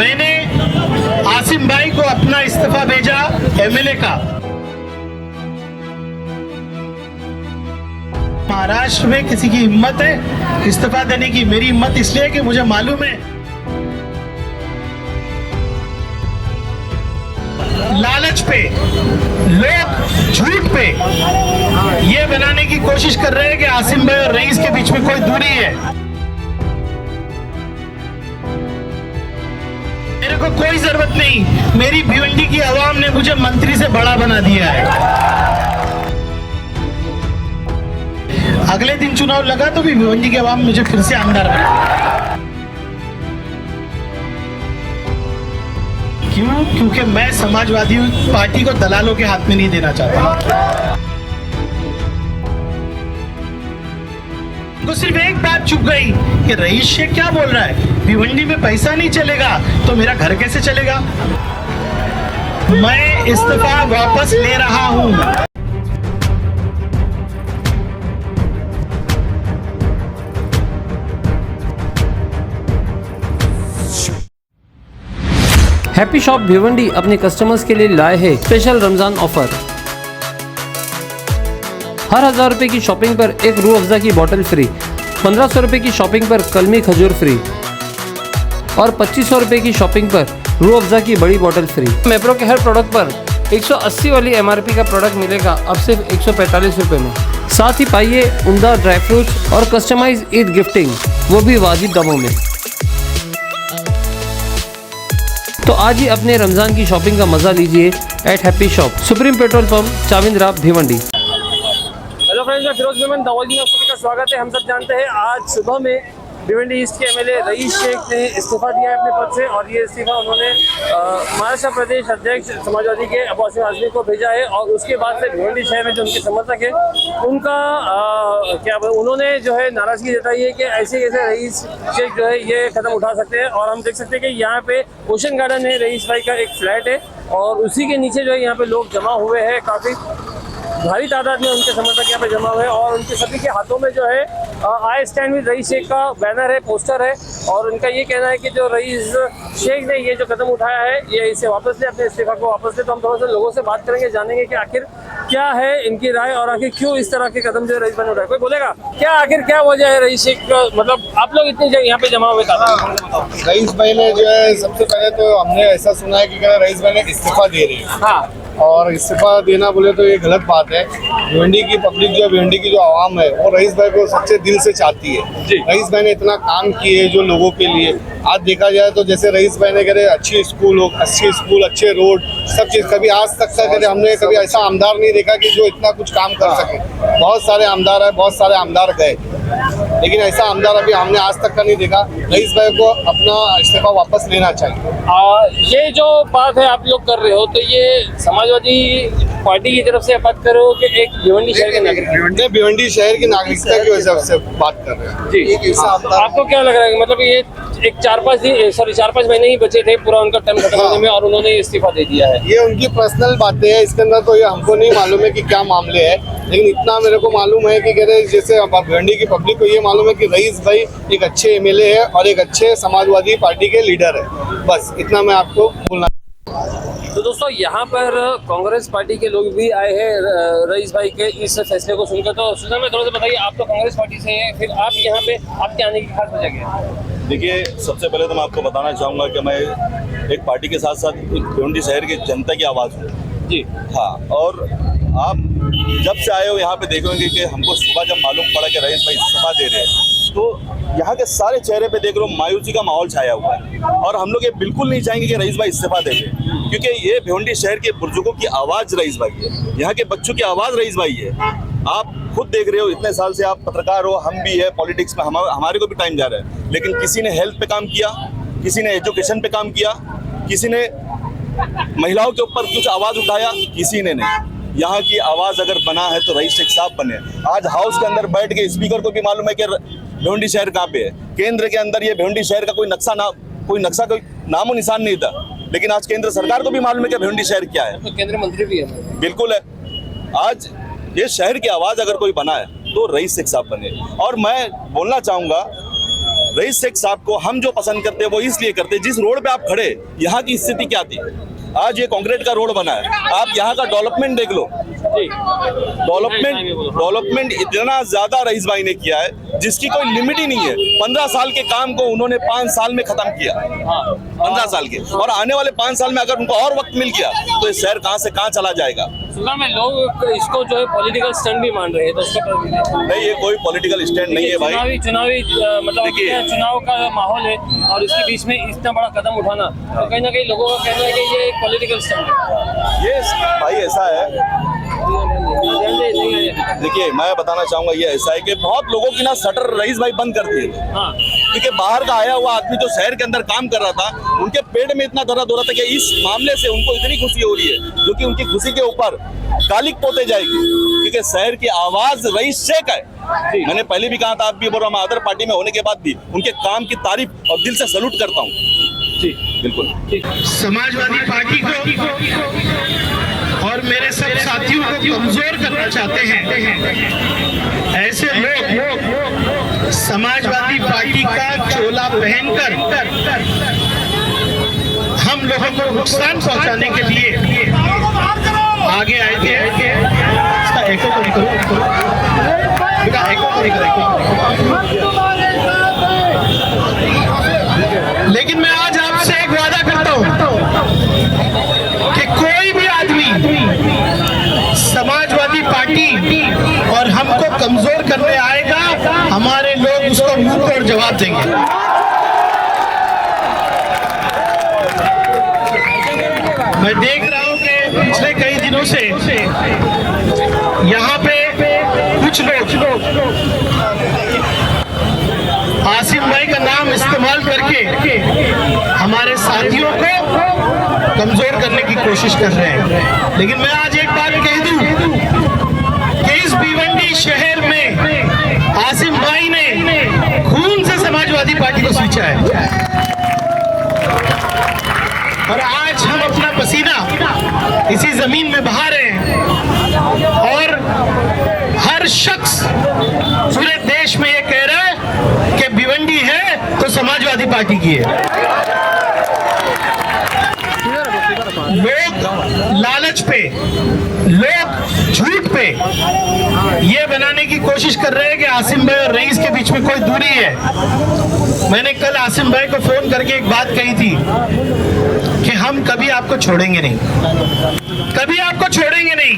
मैंने आसिम भाई को अपना इस्तीफा भेजा एमएलए का। महाराष्ट्र में किसी की हिम्मत है इस्तीफा देने की? मेरी हिम्मत इसलिए कि मुझे मालूम है लालच पे, लोग झूठ पे ये बनाने की कोशिश कर रहे हैं कि आसिम भाई और रईस के बीच में कोई दूरी है। मेरे को कोई जरूरत नहीं, मेरी भिवंडी की आवाम ने मुझे मंत्री से बड़ा बना दिया है। अगले दिन चुनाव लगा तो भी भिवंडी की आवाम मुझे फिर से आमदार बना। क्यों? क्योंकि मैं समाजवादी पार्टी को दलालों के हाथ में नहीं देना चाहता। तो सिर्फ एक बात चुप गई कि रईस शेख क्या बोल रहा है, भिवंडी में पैसा नहीं चलेगा तो मेरा घर कैसे चलेगा? मैं इस्तीफा वापस ले रहा हूं। हैप्पी शॉप भिवंडी अपने कस्टमर्स के लिए लाए है स्पेशल रमजान ऑफर। हर 1000 रुपए की शॉपिंग पर एक रूह अफ़ज़ा की बोतल फ्री, 1500 रुपए की शॉपिंग पर कलमी खजूर फ्री और 2500 रुपए की शॉपिंग पर रूह अफ़ज़ा की बड़ी बोतल फ्री। मैप्रो के हर प्रोडक्ट पर 180 वाली MRP का प्रोडक्ट मिलेगा अब सिर्फ 145 रुपए में। साथ ही पाइए उम्दा ड्राई फ्रूट्स और कस्टमाइज ईद गिफ्टिंग, वो भी वाजिब दामों में। तो आज ही अपने रमज़ान की शॉपिंग का मज़ा लीजिए at Happy Shop, Supreme petrol pump, Chavindra, Bhiwandi. Hello friends, मैं फिरोज मेमन दावोदी में सभी का स्वागत है। हम सब जानते हैं आज सुबह में भिवंडी ईस्ट के एमएलए रईस शेख ने इस्तीफा दिया है अपने पद से, और ये इस्तीफा उन्होंने महाराष्ट्र प्रदेश अध्यक्ष समाजवादी के अबू आसिम आज़मी को भेजा है। और उसके बाद से भिवंडी शहर में जो उनके समर्थक है उनका उन्होंने जो है नाराजगी जताई है कि ऐसे कैसे रईस शेख जो है ये कदम उठा सकते हैं। और हम देख सकते हैं कि यहाँ पे ओशन गार्डन है, रईस भाई का एक फ्लैट है और उसी के नीचे जो है यहाँ पे लोग जमा हुए हैं। काफ़ी भारी तादाद में उनके समर्थक यहाँ पे जमा हुए हैं और उनके सभी के हाथों में जो है I stand with rice Sheikh का बैनर है, पोस्टर है। और उनका ये कहना है कि जो रईस शेख ने ये जो कदम उठाया है ये इसे वापस ले, अपने इस्तीफा को वापस ले। तो हम थोड़ा सा लोगों से बात करेंगे, जानेंगे कि आखिर क्या है इनकी राय और आखिर क्यों इस तरह के कदम जो रईस भाई ने उठाए। कोई बोलेगा क्या आखिर क्या वजह है रईस शेख का, मतलब आप लोग इतनी यहाँ पे जमा हुए थे? रईस भाई ने जो है सबसे पहले तो हमने ऐसा सुना है कि रईस भाई ने इस्तीफा दे रहे हैं। हाँ, और इस्तीफा देना बोले तो ये गलत बात है। भिवंडी की पब्लिक जो भिवंडी की जो आवाम है वो रईस भाई को सच्चे दिल से चाहती है। रईस भाई ने इतना काम किए जो लोगों के लिए। आज देखा जाए तो जैसे रईस भाई ने करे अच्छी स्कूल, अच्छे रोड, सब चीज़। कभी आज तक का हमने कभी ऐसा आमदार नहीं देखा कि जो इतना कुछ काम कर सके। बहुत सारे आमदार है, बहुत सारे आमदार गए, लेकिन ऐसा आमदार अभी हमने आज तक का नहीं देखा। रईस भाई को अपना इस्तीफा वापस लेना चाहिए। ये जो बात है आप लोग कर रहे हो तो ये समाजवादी पार्टी की तरफ से बात कर रहे हो कि एक भिवंडी शहर के नागरिक? भिवंडी शहर की नागरिकता की वजह से बात कर रहे हैं जी। आपको क्या लग रहा है, मतलब ये एक 4-5 महीने ही बचे थे पूरा उनका टर्म खत्म होने में और उन्होंने इस्तीफा दे दिया है? ये उनकी पर्सनल बातें हैं, इसके अंदर तो ये हमको नहीं मालूम है कि क्या मामले है। लेकिन इतना मेरे को मालूम है कि कहते जैसे भिवंडी की पब्लिक को ये मालूम है कि रईस भाई एक अच्छे एमएलए है और एक अच्छे समाजवादी पार्टी के लीडर है। बस इतना मैं आपको बोलना। तो दोस्तों यहाँ पर कांग्रेस पार्टी के लोग भी आए हैं रईस भाई के इस फैसले को सुनकर। तो सुना में थोड़ा सा बताइए, आप तो कांग्रेस पार्टी से हैं, फिर आप यहाँ पे आपके आने की खास वजह क्या है? देखिए, सबसे पहले तो मैं आपको बताना चाहूँगा कि मैं एक पार्टी के साथ साथ भिवंडी शहर की जनता की आवाज़ हूँ जी। हाँ, और आप जब से आए हो यहाँ पे देखोगे कि हमको सुबह जब मालूम पड़ा कि रईस भाई इस्तीफा दे रहे हैं तो यहाँ के सारे चेहरे पे देख रहे हो मायूसी का माहौल छाया हुआ है। और हम लोग ये बिल्कुल नहीं चाहेंगे कि रईस भाई इस्तीफा दे दें, क्योंकि ये भिवंडी शहर के बुजुर्गों की आवाज़ रईस भाई है, यहाँ के बच्चों की आवाज़ रईस भाई है। आप खुद देख रहे हो, इतने साल से आप पत्रकार हो, हम भी है पॉलिटिक्स में, हमारे को भी टाइम जा रहा है, लेकिन किसी ने हेल्थ पे काम किया, किसी ने एजुकेशन पे काम किया, किसी ने महिलाओं के ऊपर कुछ आवाज़ उठाया, किसी ने नहीं। यहाँ की आवाज़ अगर बना है तो रईस शेख साहब बने। आज हाउस के अंदर बैठ के स्पीकर को भी मालूम है कि भिवंडी शहर कहाँ पे है। केंद्र के अंदर ये भिवंडी शहर का कोई कोई नामो निशान नहीं था, लेकिन आज केंद्र सरकार को भी मालूम है कि भिवंडी शहर क्या है। तो केंद्रीय मंत्री भी है, बिल्कुल है। आज ये शहर की आवाज़ अगर कोई बना है तो रईस शेख साहब बने। और मैं बोलना चाहूँगा रईस शेख साहब को हम जो पसंद करते हैं वो इसलिए करते हैं, जिस रोड पे आप खड़े, यहाँ की स्थिति क्या थी। आज ये कंक्रीट का रोड बना है, आप यहाँ का डेवलपमेंट देख लो। डेवलपमेंट इतना ज्यादा रईस भाई ने किया है जिसकी कोई लिमिट ही नहीं है। 15 साल के काम को उन्होंने 5 साल में खत्म किया। 15 साल के, और आने वाले 5 साल में अगर उनको और वक्त मिल गया तो ये शहर कहाँ से कहाँ चला जाएगा। सुना में लोग इसको जो है पॉलिटिकल स्टंट भी मान रहे हैं, तो उसका नहीं, ये कोई पॉलिटिकल स्टैंड नहीं है भाई। चुनावी मतलब देखिए, चुनाव का माहौल है और इसके बीच में इतना बड़ा कदम उठाना, तो कहीं ना कहीं लोगों का कहना है कि ये एक पॉलिटिकल स्टंट है। ये भाई ऐसा है, देखिए मैं बताना चाहूंगा, ये ऐसा है कि बहुत लोगों की ना शटर रईस भाई बंद कर दिए थे। हाँ, क्योंकि बाहर का आया हुआ आदमी जो शहर के अंदर काम कर रहा था, उनके पेट में इतना दर्द हो रहा था कि इस मामले से उनको इतनी खुशी हो रही है, जो कि उनकी खुशी के ऊपर कालिक पोते जाएगी। क्योंकि शहर की आवाज रईस शेख है। मैंने पहले भी कहा था, आप भी बोल रहा हूं, मैं अदर पार्टी में होने के बाद भी उनके काम की तारीफ और दिल से सैल्यूट करता हूँ। जी बिल्कुल। समाजवादी पार्टी को और मेरे सब साथियों को कमजोर करना चाहते हैं ऐसे लोग समाजवादी पार्टी का चोला पहनकर हम लोगों को नुकसान पहुंचाने के लिए आगे आए थे। इसका एको तो नहीं करो, बेटा एको तो नहीं करो। लेकिन मैं आज आपसे एक वादा करता हूं कि कोई भी आदमी समाजवादी पार्टी और हमको कमजोर करने आएगा, हमारे लोग उसको मुंह तोड़ जवाब देंगे। मैं देख रहा हूं कि पिछले कई दिनों से यहाँ पे कुछ लोग आसिम भाई का नाम इस्तेमाल करके हमारे साथियों को कमजोर करने की कोशिश कर रहे हैं। लेकिन मैं आज एक बात कह दूं कि इस भिवंडी शहर में आसिम भाई ने खून से समाजवादी पार्टी को सींचा है, और आज हम अपना पसीना इसी जमीन में बहा रहे हैं। और हर शख्स पूरे देश में ये कह रहा है कि भिवंडी है तो समाजवादी पार्टी की है। लोग लालच पे, लोग झूठ पे ये बनाने की कोशिश कर रहे हैं कि आसिम भाई और रईस के बीच में कोई दूरी है। मैंने कल आसिम भाई को फोन करके एक बात कही थी कि हम कभी आपको छोड़ेंगे नहीं, कभी आपको छोड़ेंगे नहीं,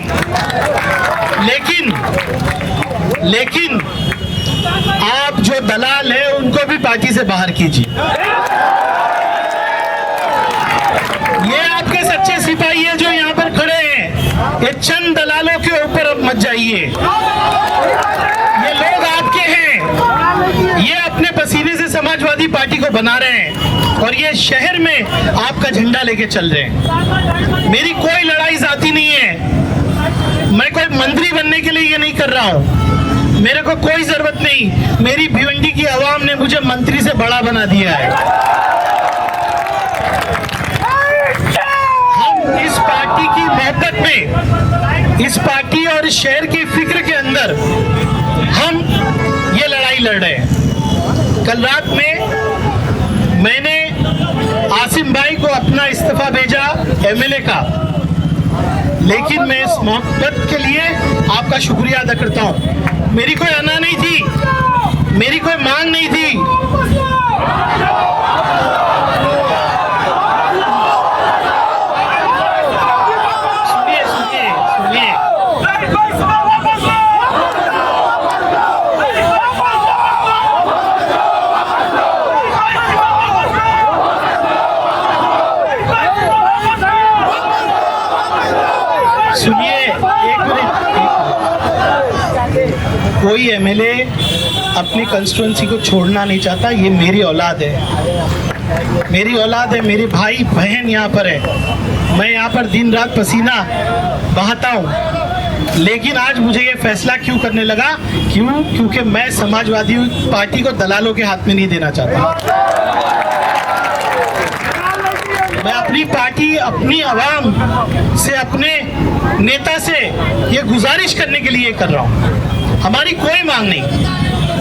लेकिन आप जो दलाल है उनको भी पार्टी से बाहर कीजिए। ये आपके सच्चे सिपाही है जो यहाँ पर खड़े हैं, ये चंद दलालों के ऊपर अब मत जाइए। ये लोग आपके हैं, ये अपने पसीने से समाजवादी पार्टी को बना रहे हैं और ये शहर में आपका झंडा लेके चल रहे हैं। मेरी कोई लड़ाई जाती नहीं है, मैं कोई मंत्री बनने के लिए ये नहीं कर रहा हूँ, मेरे को कोई जरूरत नहीं। मेरी भिवंडी की आवाम ने मुझे मंत्री से बड़ा बना दिया है। हम इस पार्टी की मोहब्बत में, इस पार्टी और इस शहर की फिक्र के अंदर हम ये लड़ाई लड़ रहे हैं। कल रात में मैंने आसिम भाई को अपना इस्तीफा भेजा एमएलए का, लेकिन मैं इस मोहब्बत के लिए आपका शुक्रिया अदा करता हूँ। मेरी कोई अना नहीं थी, मेरी कोई मांग नहीं थी। सुनिए सुनिए सुनिए, सुनिए एक मिनट। कोई एमएलए अपनी कंस्टिट्यूंसी को छोड़ना नहीं चाहता, ये मेरी औलाद है, मेरी औलाद है, मेरे भाई बहन यहाँ पर है। मैं यहाँ पर दिन रात पसीना बहाता हूँ, लेकिन आज मुझे ये फैसला क्यों करने लगा? क्योंकि मैं समाजवादी पार्टी को दलालों के हाथ में नहीं देना चाहता। मैं अपनी पार्टी, अपनी आवाम से, अपने नेता से ये गुजारिश करने के लिए कर रहा हूँ। हमारी कोई मांग नहीं,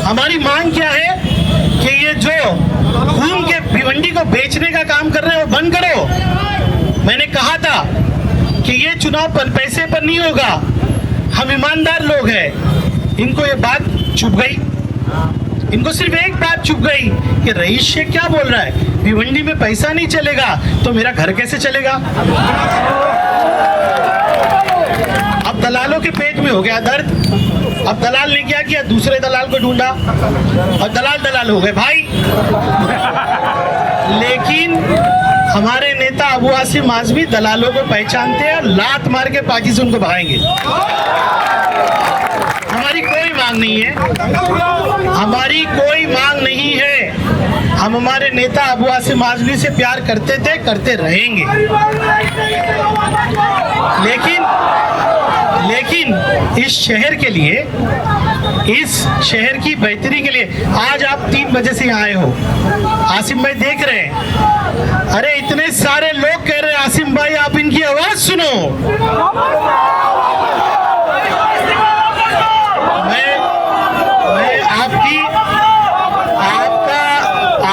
हमारी मांग क्या है कि ये ये जो घूम के भिवंडी को बेचने का काम कर रहे हैं वो बंद करो। मैंने कहा था कि ये चुनाव पर पैसे पर नहीं होगा, हम ईमानदार लोग हैं। इनको ये बात चुभ गई, इनको सिर्फ एक बात चुभ गई कि रईस शेख क्या बोल रहा है, भिवंडी में पैसा नहीं चलेगा तो मेरा घर कैसे चलेगा। अब दलालों के पेट में हो गया दर्द। अब दलाल ने क्या किया, दूसरे दलाल को ढूंढा और दलाल हो गए भाई। लेकिन हमारे नेता अबू आसिम आजमी दलालों को पहचानते हैं और लात मार के पार्टी से उनको भगाएंगे। हमारी कोई मांग नहीं है, हमारी कोई मांग नहीं है। हम हमारे नेता अबू आसिम आजमी से प्यार करते थे, करते रहेंगे। लेकिन इस शहर के लिए, इस शहर की बेहतरी के लिए आज आप 3 बजे से यहाँ आए हो। आसिम भाई देख रहे हैं, अरे इतने सारे लोग कह रहे हैं आसिम भाई आप इनकी आवाज सुनो। मैं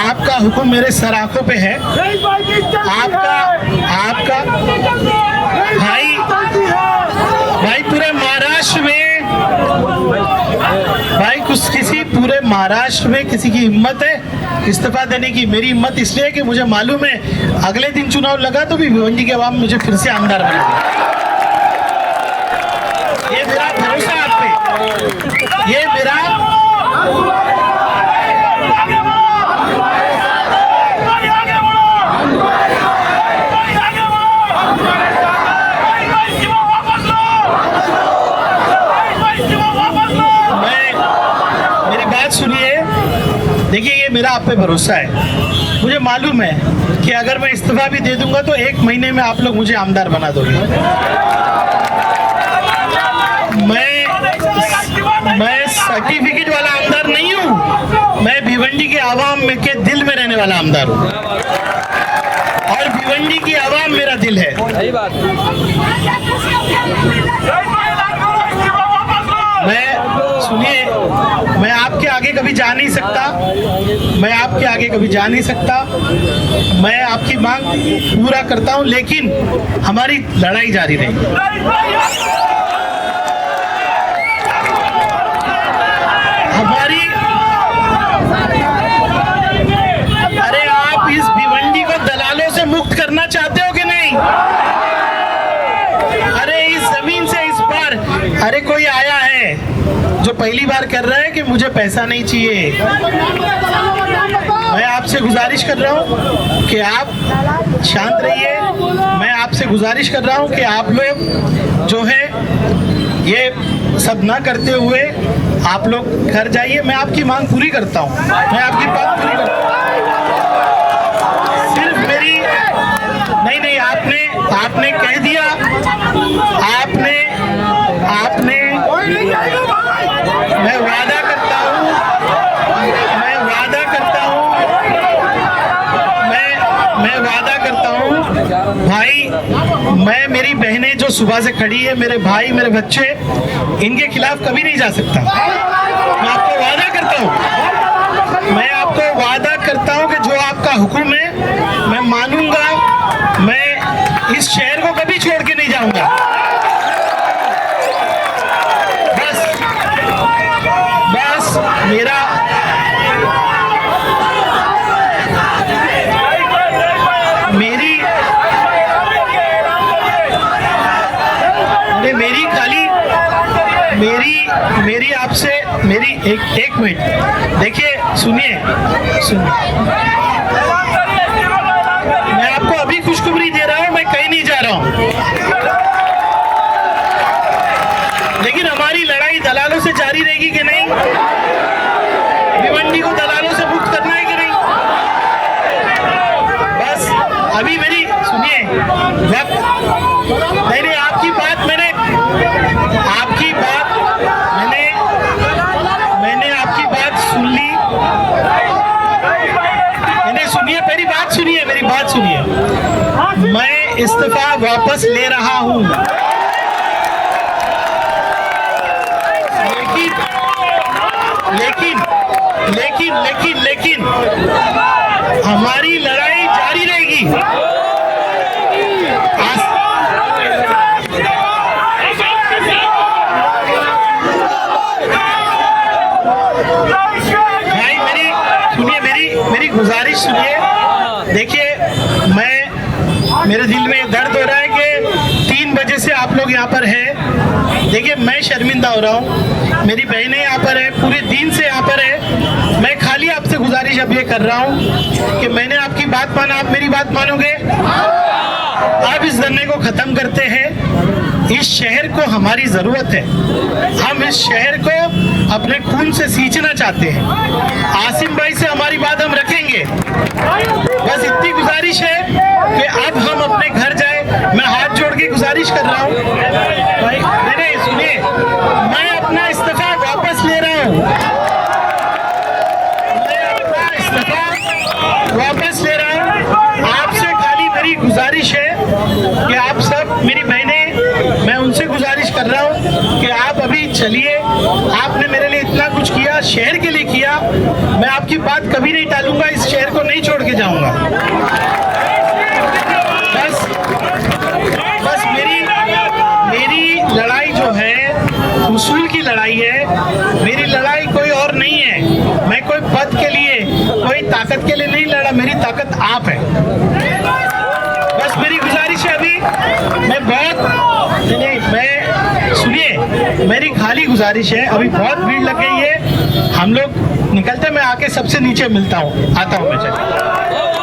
आपका हुक्म मेरे सर आंखों पे है। आपका भाई पूरे महाराष्ट्र में, भाई किसी पूरे महाराष्ट्र में किसी की हिम्मत है इस्तीफा देने की? मेरी हिम्मत इसलिए है कि मुझे मालूम है अगले दिन चुनाव लगा तो भी भिवंडी के अवाम मुझे फिर से आमदार बनाएगी। ये मेरा भरोसा आप पे, ये मेरा देखिए, ये मेरा आप पे भरोसा है। मुझे मालूम है कि अगर मैं इस्तीफा भी दे दूंगा तो 1 महीने में आप लोग मुझे आमदार बना दोगे। मैं सर्टिफिकेट वाला आमदार नहीं हूँ, मैं भिवंडी के आवाम में के दिल में रहने वाला आमदार हूँ और भिवंडी की आवाम मेरा दिल है। सही बात। सुनिए, मैं आपके आगे कभी जा नहीं सकता, मैं आपके आगे कभी जा नहीं सकता। मैं आपकी मांग पूरा करता हूं, लेकिन हमारी लड़ाई जारी रहेगी। अरे आप इस भिवंडी को दलालों से मुक्त करना चाहते हो कि नहीं? अरे इस जमीन से इस बार, अरे कोई आया है जो पहली बार कर रहा है कि मुझे पैसा नहीं चाहिए। मैं आपसे गुजारिश कर रहा हूं कि आप शांत रहिए। मैं आपसे गुजारिश कर रहा हूं कि आप लोग जो है ये सब ना करते हुए आप लोग घर जाइए। मैं आपकी मांग पूरी करता हूं, मैं आपकी बात पूरी करता हूं। सिर्फ मेरी नहीं, आपने कह दिया, आपने मैं वादा करता हूँ भाई, मैं मेरी बहनें जो सुबह से खड़ी है, मेरे भाई, मेरे बच्चे, इनके खिलाफ कभी नहीं जा सकता। मैं आपको वादा करता हूँ, मैं आपको वादा करता हूँ कि जो आपका हुक्म है मैं मानूंगा। मैं इस शहर को कभी छोड़ के नहीं जाऊंगा। बस मेरी आपसे मेरी एक मिनट देखिए, सुनिए, मैं आपको अभी खुशखबरी दे रहा हूं, मैं कहीं नहीं जा रहा हूं, लेकिन हमारी लड़ाई दलालों से जारी रहेगी कि नहीं? भिवंडी को दलालों से मुक्त करना है कि नहीं? बस अभी मेरी सुनिए, नहीं, आपकी बात मैंने आपकी बात सुन ली। मेरी बात सुनिए, मैं इस्तीफा वापस ले रहा हूं, लेकिन हमारी लड़ाई जारी रहेगी। भाई मेरी गुजारिश सुनिए। देखिए, मेरे दिल में दर्द हो रहा है कि 3 बजे से आप लोग यहाँ पर हैं। देखिए, मैं शर्मिंदा हो रहा हूँ, मेरी बहनें यहाँ पर है, पूरे दिन से यहाँ पर है। मैं खाली आपसे गुजारिश अब ये कर रहा हूँ कि मैंने आपकी बात माना, आप मेरी बात मानोगे? अब इस धरने को खत्म करते हैं। इस शहर को हमारी जरूरत है, हम इस शहर को अपने खून से सींचना चाहते हैं। आसिम भाई से हमारी बात हम रखेंगे, बस इतनी गुजारिश है कि अब हम अपने घर जाए। मैं हाथ जोड़ के गुजारिश कर रहा हूँ भाई, नहीं सुनिए, मैं अपना इस्तीफा वापस ले रहा हूँ, वापस ले रहा हूँ। आपसे खाली मेरी गुजारिश है कि आप सब, मेरी बहनें, मैं उनसे गुजारिश कर रहा हूँ कि आप अभी चलिए। आपने मेरे लिए इतना कुछ किया, शहर के लिए किया, मैं आपकी बात कभी नहीं टालूंगा, इस शहर को नहीं छोड़ के जाऊंगा। बस मेरी लड़ाई जो है उसूल की लड़ाई है। मेरी लड़ाई कोई और नहीं है। मैं कोई पद के लिए, कोई ताकत के लिए नहीं लड़ा, मेरी ताकत आप है। बस मेरी गुजारिश है, अभी मैं सुनिए, मेरी खाली गुजारिश है, अभी बहुत भीड़ लग गई है, हम लोग निकलते, मैं आके सबसे नीचे मिलता हूँ, आता हूँ मैं। चलिए।